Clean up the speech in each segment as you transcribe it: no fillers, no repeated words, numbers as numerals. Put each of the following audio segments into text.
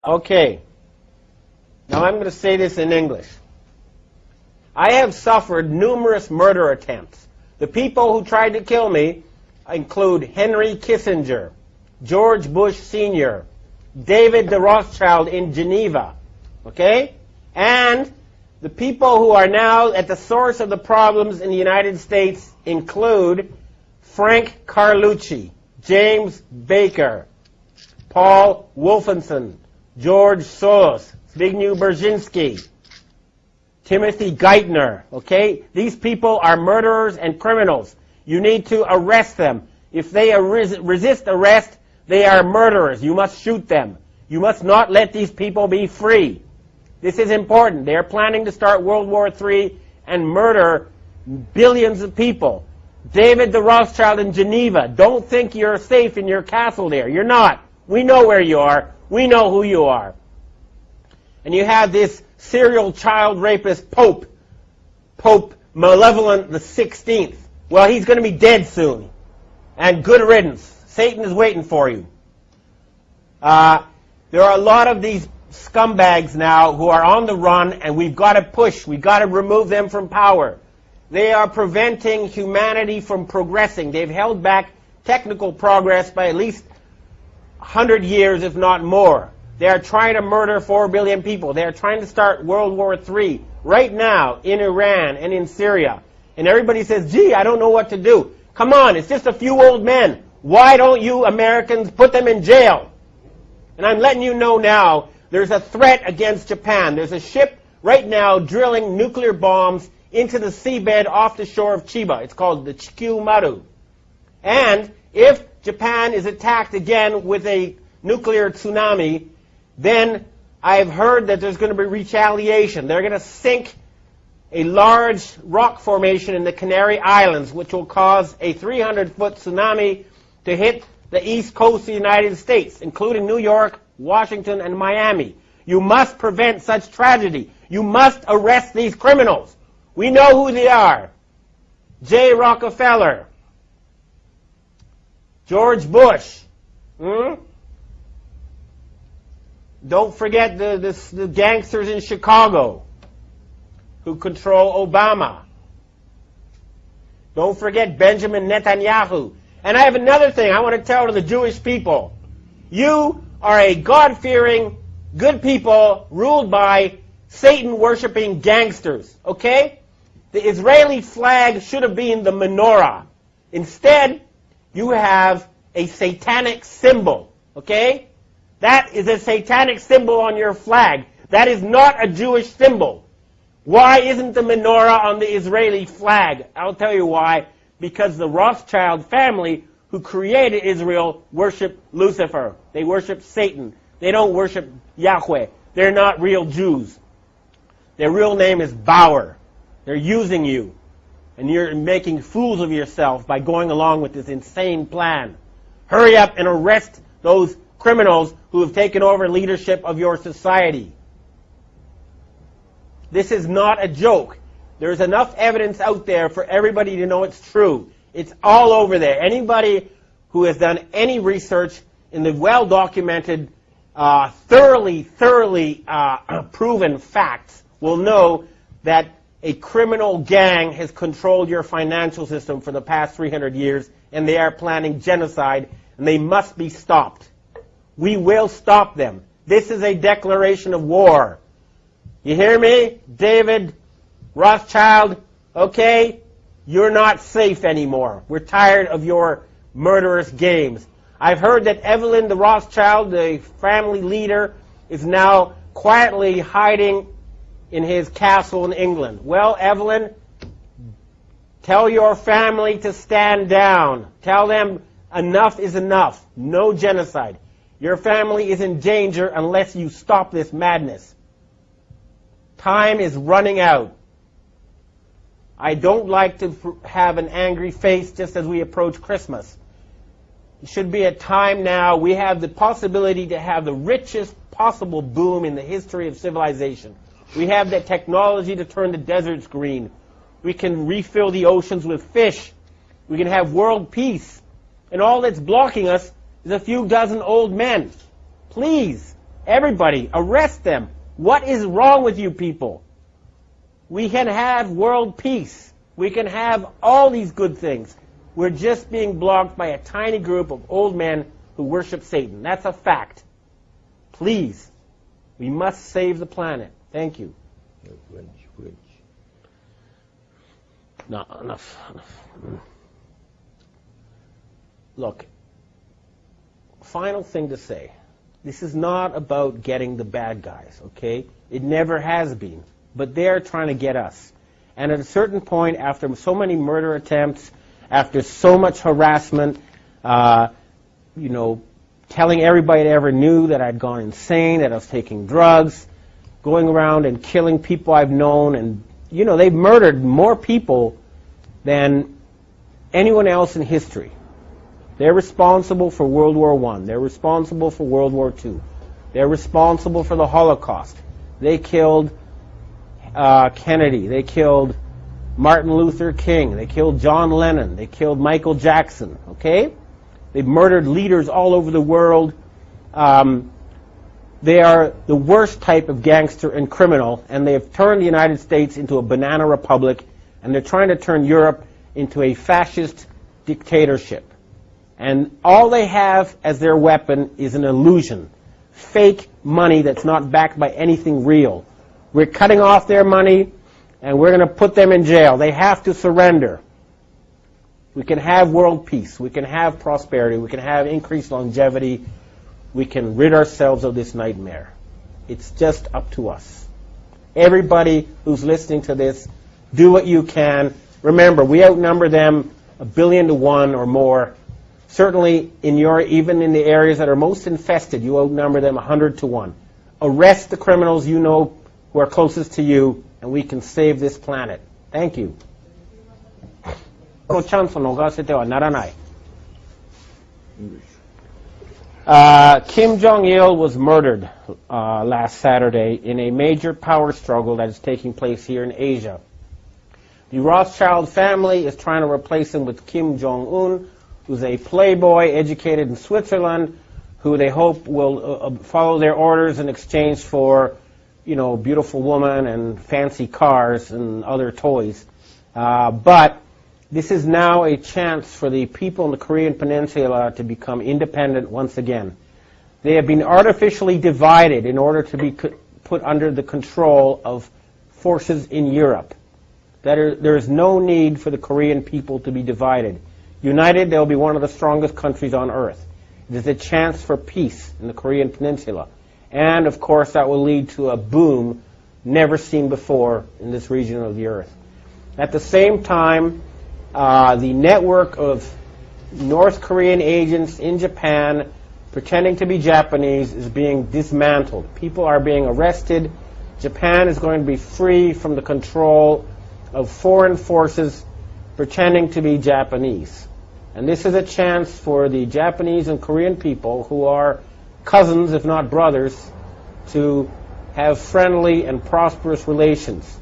Okay, now I'm going to say this in English. I have suffered numerous murder attempts. The people who tried to kill me include Henry Kissinger, George Bush Sr., David de Rothschild in Geneva, okay? And the people who are now at the source of the problems in the United States include Frank Carlucci, James Baker, Paul Wolfenson, George Soros, Zbigniew Brzezinski, Timothy Geithner, okay? These people are murderers and criminals. You need to arrest them. If they resist arrest, they are murderers. You must shoot them. You must not let these people be free. This is important. They are planning to start World War III and murder billions of people. David de Rothschild in Geneva, don't think you're safe in your castle there. You're not. We know where you are. We know who you are. And you have this serial child rapist Pope Malevolent the 16th. Well, he's going to be dead soon. And good riddance. Satan is waiting for you. There are a lot of these scumbags now who are on the run, and we've got to push. We've got to remove them from power. They are preventing humanity from progressing. They've held back technical progress by at least 100 years, if not more. They are trying to murder 4 billion people. They are trying to start World War III right now in Iran and in Syria. And everybody says, gee, I don't know what to do. Come on, it's just a few old men. Why don't you Americans put them in jail? And I'm letting you know now, there's a threat against Japan. There's a ship right now drilling nuclear bombs into the seabed off the shore of Chiba. It's called the Chikyu Maru. And if Japan is attacked again with a nuclear tsunami, then I've heard that there's going to be retaliation. They're going to sink a large rock formation in the Canary Islands, which will cause a 300-foot tsunami to hit the east coast of the United States, including New York, Washington, and Miami. You must prevent such tragedy. You must arrest these criminals. We know who they are. J. Rockefeller, George Bush. Don't forget the gangsters in Chicago who control Obama. Don't forget Benjamin Netanyahu. And I have another thing I want to tell to the Jewish people. You are a God-fearing, good people ruled by Satan-worshipping gangsters, okay? The Israeli flag should have been the menorah. Instead, you have a satanic symbol, okay? That is a satanic symbol on your flag. That is not a Jewish symbol. Why isn't the menorah on the Israeli flag? I'll tell you why. Because the Rothschild family who created Israel worship Lucifer. They worship Satan. They don't worship Yahweh. They're not real Jews. Their real name is Bauer. They're using you. And you're making fools of yourself by going along with this insane plan. Hurry up and arrest those criminals who have taken over leadership of your society. This is not a joke. There's enough evidence out there for everybody to know it's true. It's all over there. Anybody who has done any research in the well-documented, thoroughly proven facts will know that a criminal gang has controlled your financial system for the past 300 years, and they are planning genocide, and they must be stopped. We will stop them. This is a declaration of war. You hear me? David Rothschild, okay? You're not safe anymore. We're tired of your murderous games. I've heard that Evelyn the Rothschild, the family leader, is now quietly hiding in his castle in England. Well, Evelyn, tell your family to stand down. Tell them enough is enough. No genocide. Your family is in danger unless you stop this madness. Time is running out. I don't like to have an angry face just as we approach Christmas. It should be a time now. We have the possibility to have the richest possible boom in the history of civilization. We have the technology to turn the deserts green. We can refill the oceans with fish. We can have world peace. And all that's blocking us is a few dozen old men. Please, Everybody, arrest them. What is wrong with you people? We can have world peace. We can have all these good things. We're just being blocked by a tiny group of old men who worship Satan. That's a fact. Please, we must save the planet. Thank you. No, enough. Look, final thing to say. This is not about getting the bad guys, okay? It never has been. But they're trying to get us. And at a certain point, after so many murder attempts, after so much harassment, telling everybody that ever knew that I'd gone insane, that I was taking drugs, going around and killing people I've known, and, they've murdered more people than anyone else in history. They're responsible for World War I. They're responsible for World War II. They're responsible for the Holocaust. They killed Kennedy. They killed Martin Luther King. They killed John Lennon. They killed Michael Jackson. Okay? They've murdered leaders all over the world. They are the worst type of gangster and criminal, and they have turned the United States into a banana republic, and they're trying to turn Europe into a fascist dictatorship. And all they have as their weapon is an illusion. Fake money that's not backed by anything real. We're cutting off their money, and we're going to put them in jail. They have to surrender. We can have world peace. We can have prosperity. We can have increased longevity. We can rid ourselves of this nightmare. It's just up to us. Everybody who's listening to this, do what you can. Remember, we outnumber them 1 billion to 1 or more. Certainly, even in the areas that are most infested, you outnumber them 100 to 1. Arrest the criminals you know who are closest to you, and we can save this planet. Thank you. Kim Jong-il was murdered last Saturday in a major power struggle that is taking place here in Asia. The Rothschild family is trying to replace him with Kim Jong-un, who's a playboy educated in Switzerland, who they hope will follow their orders in exchange for, beautiful women and fancy cars and other toys. But this is now a chance for the people in the Korean Peninsula to become independent once again. They have been artificially divided in order to be put under the control of forces in Europe. There is no need for the Korean people to be divided. United, they'll be one of the strongest countries on earth. It is a chance for peace in the Korean Peninsula. And, of course, that will lead to a boom never seen before in this region of the earth. At the same time, the network of North Korean agents in Japan pretending to be Japanese is being dismantled. People are being arrested. Japan is going to be free from the control of foreign forces pretending to be Japanese. And this is a chance for the Japanese and Korean people, who are cousins, if not brothers, to have friendly and prosperous relations.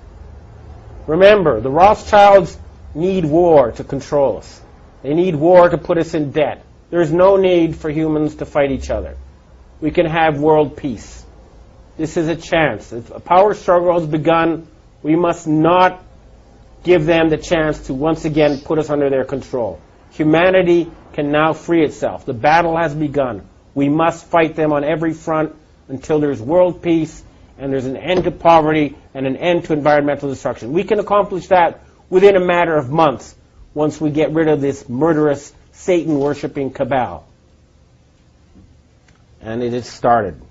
Remember, the Rothschilds need war to control us. They need war to put us in debt. There's no need for humans to fight each other. We can have world peace. This is a chance. If a power struggle has begun, we must not give them the chance to once again put us under their control. Humanity can now free itself. The battle has begun. We must fight them on every front until there's world peace and there's an end to poverty and an end to environmental destruction. We can accomplish that within a matter of months once we get rid of this murderous, Satan-worshipping cabal. And it has started.